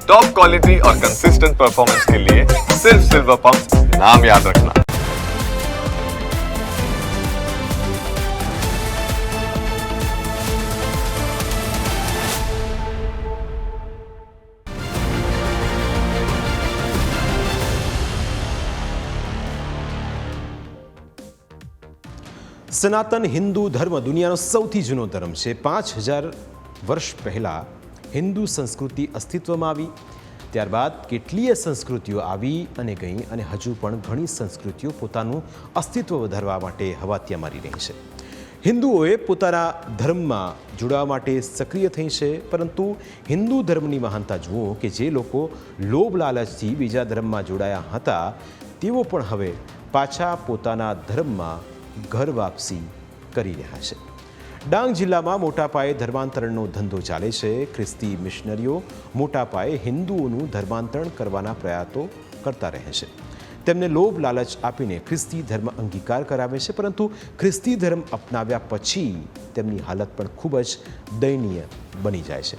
Top quality और consistent performance के लिए सिर्फ सिल्वर पंप नाम याद रखना। સનાતન હિન્દુ ધર્મ દુનિયાનો સૌથી જૂનો ધર્મ છે। 5000 વર્ષ પહેલાં હિન્દુ સંસ્કૃતિ અસ્તિત્વમાં આવી, ત્યારબાદ કેટલીય સંસ્કૃતિઓ આવી અને ગઈ અને હજુ પણ ઘણી સંસ્કૃતિઓ પોતાનું અસ્તિત્વ વધારવા માટે હવાતિયા મારી રહી છે। હિન્દુઓએ પોતાના ધર્મમાં જોડાવા માટે સક્રિય થઈ છે, પરંતુ હિન્દુ ધર્મની મહાનતા જુઓ કે જે લોકો લોભ લાલચથી બીજા ધર્મમાં જોડાયા હતા તેઓ પણ હવે પાછા પોતાના ધર્મમાં ઘર વાપસી કરી રહ્યા છે। ડાંગ જિલ્લામાં મોટા પાયે ધર્માંતરણનો ધંધો ચાલે છે। ખ્રિસ્તી મિશનરીઓ મોટા પાયે હિન્દુઓનું ધર્માંતરણ કરવાના પ્રયાસો કરતા રહે છે। તેમને લોભ લાલચ આપીને ખ્રિસ્તી ધર્મ અંગીકાર કરાવે છે, પરંતુ ખ્રિસ્તી ધર્મ અપનાવ્યા પછી તેમની હાલત પણ ખૂબ જ દયનીય બની જાય છે।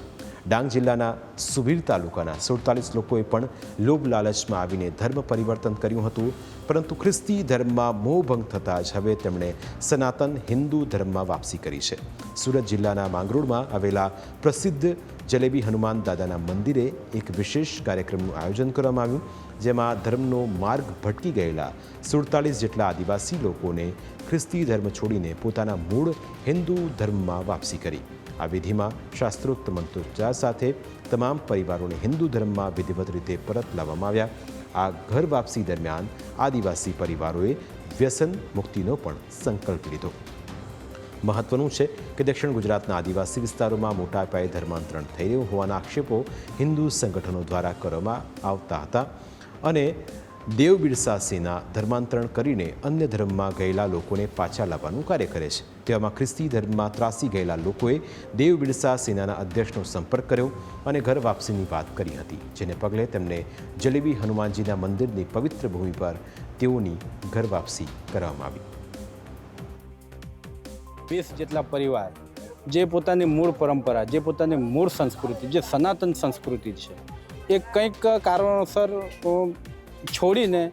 ડાંગ જિલ્લાના સુબીર તાલુકાના 47 લોકોએ પણ લોભ લાલચમાં આવીને ધર્મ પરિવર્તન કર્યું હતું, પરંતુ ખ્રિસ્તી ધર્મમાં મોહભંગ થતાં જ હવે તેમણે સનાતન હિન્દુ ધર્મમાં વાપસી કરી છે। સુરત જિલ્લાના માંગરોળમાં આવેલા પ્રસિદ્ધ જલેબી હનુમાન દાદાના મંદિરે એક વિશેષ કાર્યક્રમનું આયોજન કરવામાં આવ્યું, જેમાં ધર્મનો માર્ગ ભટકી ગયેલા 47 જેટલા આદિવાસી લોકોને ખ્રિસ્તી ધર્મ છોડીને પોતાના મૂળ હિન્દુ ધર્મમાં વાપસી કરી। આ વિધિમાં શાસ્ત્રોક્ત મંત્રોચ્ચાર સાથે તમામ પરિવારોને હિન્દુ ધર્મમાં વિધિવત રીતે પરત લાવવામાં આવ્યા। આ ઘર વાપસી દરમિયાન આદિવાસી પરિવારોએ વ્યસન મુક્તિનો પણ સંકલ્પ લીધો। મહત્વનું છે કે દક્ષિણ ગુજરાતના આદિવાસી વિસ્તારોમાં મોટા પાયે ધર્માંતરણ થઈ રહ્યું હોવાના આક્ષેપો હિન્દુ સંગઠનો દ્વારા કરવામાં આવતા હતા અને દેવ બિરસા સેના ધર્માંતરણ કરીને અન્ય ધર્મમાં ગયેલા લોકોને પાછા લાવવાનું કાર્ય કરે છે। તેવામાં ખ્રિસ્તી ધર્મમાં ત્રાસી ગયેલા લોકોએ દેવ બિરસા સેનાના અધ્યક્ષનો સંપર્ક કર્યો અને ઘર વાપસીની વાત કરી હતી, જેને પગલે તેમને જલેબી હનુમાનજીના મંદિરની પવિત્ર ભૂમિ પર તેઓની ઘર વાપસી કરવામાં આવી। 20 જેટલા પરિવાર જે પોતાની મૂળ પરંપરા, જે પોતાની મૂળ સંસ્કૃતિ, જે સનાતન સંસ્કૃતિ છે, એ કંઈક કારણોસર છોડીને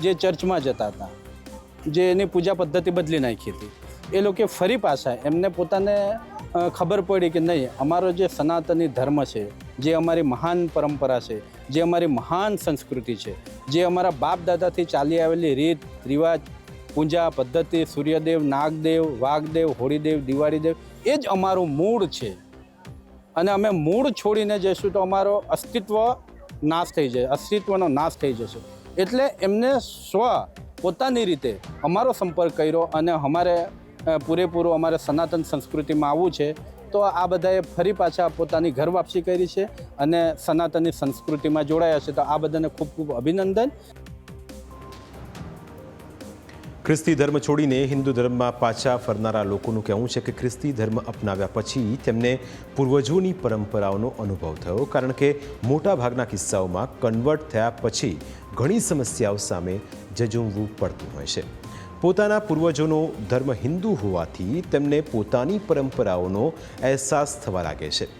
જે ચર્ચમાં જતા હતા, જે એની પૂજા પદ્ધતિ બદલી નાખી હતી, એ લોકો ફરી પાછા એમને પોતાને ખબર પડી કે નહીં, અમારો જે સનાતની ધર્મ છે, જે અમારી મહાન પરંપરા છે, જે અમારી મહાન સંસ્કૃતિ છે, જે અમારા બાપ દાદાથી ચાલી આવેલી રીત રિવાજ, પૂજા પદ્ધતિ, સૂર્યદેવ, નાગદેવ, વાઘદેવ, હોળીદેવ, દિવાળીદેવ, એ જ અમારું મૂળ છે અને અમે મૂળ છોડીને જઈશું તો અમારો અસ્તિત્વ નાશ થઈ જાય, અસ્તિત્વનો નાશ થઈ જશે। એટલે એમને પોતાની રીતે અમારો સંપર્ક કર્યો અને અમારે પૂરેપૂરું અમારે સનાતન સંસ્કૃતિમાં આવવું છે, તો આ બધાએ ફરી પાછા પોતાની ઘર વાપસી કરી છે અને સનાતનની સંસ્કૃતિમાં જોડાયા છે, તો આ બધાને ખૂબ ખૂબ અભિનંદન। ખ્રિસ્તી ધર્મ છોડીને હિન્દુ ધર્મમાં પાછા ફરનારા લોકોનું કહેવું છે કે ખ્રિસ્તી ધર્મ અપનાવ્યા પછી તેમને પૂર્વજોની પરંપરાઓનો અનુભવ થયો, કારણ કે મોટાભાગના કિસ્સાઓમાં કન્વર્ટ થયા પછી ઘણી સમસ્યાઓ સામે ઝઝૂમવું પડતું હોય છે। પોતાના પૂર્વજોનો ધર્મ હિન્દુ હોવાથી તેમને પોતાની પરંપરાઓનો અહેસાસ થવા લાગે છે।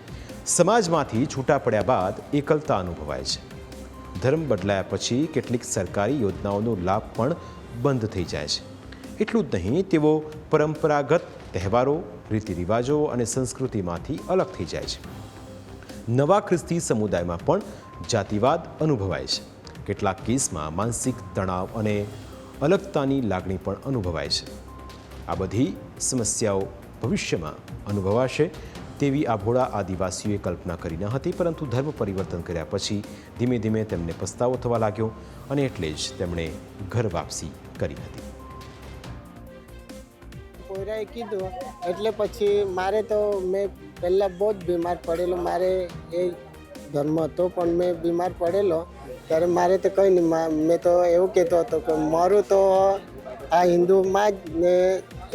સમાજમાંથી છૂટા પડ્યા બાદ એકલતા અનુભવાય છે। ધર્મ બદલાયા પછી કેટલીક સરકારી યોજનાઓનો લાભ પણ બંધ થઈ જાય છે। એટલું જ નહીં, તેઓ પરંપરાગત તહેવારો, રીતિરિવાજો અને સંસ્કૃતિમાંથી અલગ થઈ જાય છે। નવા ખ્રિસ્તી સમુદાયમાં પણ જાતિવાદ અનુભવાય છે। કેટલાક કેસમાં માનસિક તણાવ અને અલગતાની લાગણી પણ અનુભવાય છે। આ બધી સમસ્યાઓ ભવિષ્યમાં અનુભવાશે તેવી આ ભોળા આદિવાસીઓએ કલ્પના કરી ન હતી, પરંતુ ધર્મ પરિવર્તન કર્યા પછી ધીમે ધીમે તેમને પસ્તાવો થવા લાગ્યો અને એટલે જ તેમણે ઘર વાપસી કરી હતી। પોયરાએ કીધું એટલે પછી મારે તો મેં પહેલાં બહુ જ બીમાર પડેલો, મારે એ ધર્મ હતો પણ મેં બીમાર પડેલો ત્યારે મારે તો કંઈ નહીં, મેં તો એવું કહેતો હતો કે મારું તો આ હિન્દુમાં જ ને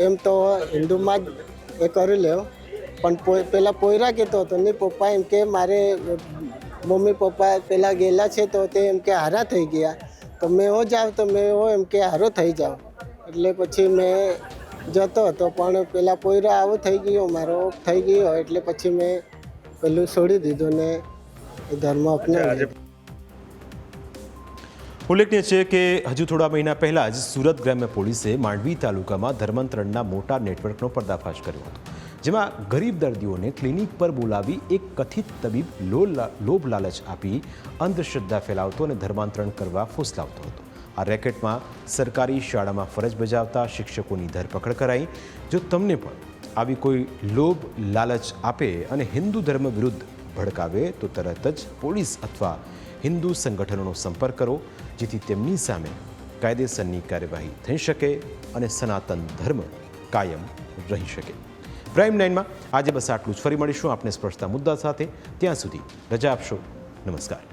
એમ તો હિન્દુમાં જ એ કરી લેવું, પણ પેલા પોયરા કહેતો હતો નહીં, પપ્પા એમ કે મારે મમ્મી પપ્પા પેલા ગયેલા છે તો તે એમ કે હારા થઈ ગયા, તો મેં હો જાઉં તો મેં હો એમ કે હારો થઈ જાઉં, એટલે પછી મેં જતો હતો, પણ પેલા પોયરા આવો થઈ ગયો, મારો થઈ ગયો, એટલે પછી મેં પેલું છોડી દીધું ને એ ધર્મ અપનાવીએ. ઉલ્લેખનીય છે કે હજુ થોડા મહિના પહેલાં જ સુરત ગ્રામ્ય પોલીસે માંડવી તાલુકામાં ધર્માંતરણના મોટા નેટવર્કનો પર્દાફાશ કર્યો હતો, જેમાં ગરીબ દર્દીઓને ક્લિનિક પર બોલાવી એક કથિત તબીબ લોભ લાલચ આપી અંધશ્રદ્ધા ફેલાવતો અને ધર્માંતરણ કરવા ફૂસલાવતો હતો. આ રેકેટમાં સરકારી શાળામાં ફરજ બજાવતા શિક્ષકોની ધરપકડ કરાઈ. જો તમને પણ આવી કોઈ લોભ લાલચ આપે અને હિન્દુ ધર્મ વિરુદ્ધ ભડકાવે તો તરત જ પોલીસ અથવા હિન્દુ સંગઠનોનો સંપર્ક કરો, જેથી તેમની સામે કાયદેસરની કાર્યવાહી થઈ શકે અને સનાતન ધર્મ કાયમ રહી શકે. પ્રાઇમ 9માં આજે બસ આટલું જ. ફરી મળીશું આપને સ્પર્શતા મુદ્દા સાથે. ત્યાં સુધી રજા આપશો. નમસ્કાર.